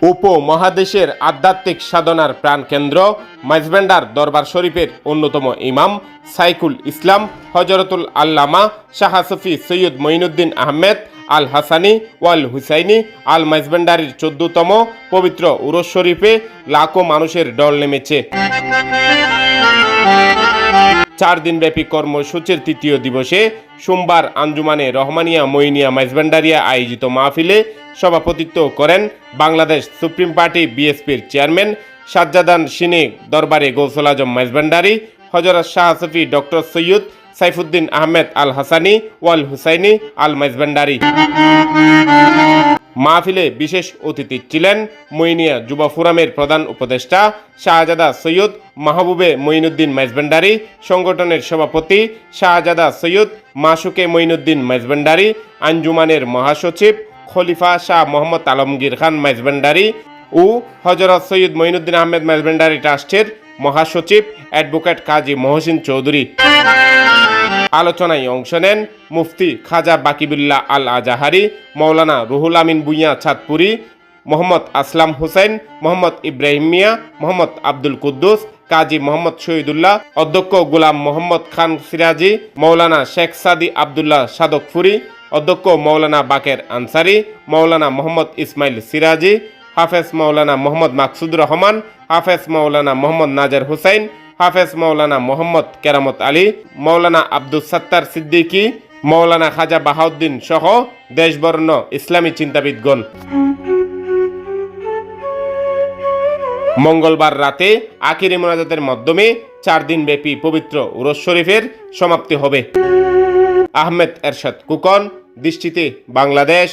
উপমহাদেশের আধ্যাত্মিক সাধনার প্রাণকেন্দ্র মাইজভান্ডার দরবার শরীফের অন্যতম ইমাম সাইকুল ইসলাম হজরতুল আল্লামা শাহ সফি সৈয়দ মঈনুদ্দিন আহমেদ আল হাসানি ওয়াল হুসাইনি আল মাইজভান্ডারির 14তম পবিত্র উরস শরীফে লাখো মানুষের ঢল নেমেছে। 4 দিনব্যাপী কর্মসূচির তৃতীয় দিবসে সোমবার আঞ্জুমানে রহমানিয়া মঈনিয়া মাইজভান্ডারিয়া আয়োজিত মাহফিলে সভাপতিত্ব করেন বাংলাদেশ সুপ্রিম পার্টি বিএসপির চেয়ারম্যান সাজ্জাদান সিনে দরবারে গৌসুল আজম মাইজভান্ডারি হজরত শাহ সফি ডক্টর সৈয়দ সাইফুদ্দিন আহমেদ আল হাসানি ওয়াল হুসাইনি আল মাইজভান্ডারি। মাহফিলে বিশেষ অতিথি ছিলেন মঈনিয়া যুব ফোরামের প্রধান উপদেষ্টা শাহজাদা সৈয়দ মাহবুবে মঈনুদ্দিন মাইজভান্ডারি, সংগঠনের সভাপতি শাহজাদা সৈয়দ মাসুকে মঈনুদ্দিন মাইজভান্ডারি, আঞ্জুমানের মহাসচিব খলিফা শাহ মোহাম্মদ আলমগীর খান মাইজভান্ডারি ও হজরত সৈয়দ মঈনুদ্দিন আহমেদ মাইজভান্ডারি ট্রাস্টের মহাসচিব অ্যাডভোকেট কাজী মহসিন চৌধুরী। আলোচনায় অংশ নেন মুফতি খাজা বাকিবুল্লাহ আল আজাহারি, মৌলানা রুহুল আমিন ভূঁইয়া চাঁদপুরি, মোহাম্মদ আসলাম হুসাইন, মোহাম্মদ ইব্রাহিম মিয়া, মোহাম্মদ আব্দুল কুদ্দুস, কাজী মোহাম্মদ শহীদুল্লাহ, অধ্যক্ষ গোলাম মোহাম্মদ খান সিরাজি, মৌলানা শেখ সাদি আবদুল্লাহ সাদকফুরি, অধ্যক্ষ মৌলানা বাকের আনসারি, মৌলানা মোহাম্মদ ইসমাইল সিরাজি, হাফেজ মৌলানা মোহাম্মদ মাকসুদুর রহমান, হাফেজ মৌলানা মোহাম্মদ নাজার হুসাইন, হাফেজ মৌলানা মোহাম্মদ কেরামত আলী, মৌলানা আব্দুল সত্তার সিদ্দিকী, মৌলানা খাজা বাহাউদ্দিন সহ দেশবর্ণ ইসলামী চিন্তাবিদগণ। মঙ্গলবার রাতে আখিরি মোনাজাতের মাধ্যমে 4 দিনব্যাপী পবিত্র উরস শরীফের সমাপ্তি হবে। আহমেদ এরশাদ কুকন, দৃষ্টিতে বাংলাদেশ।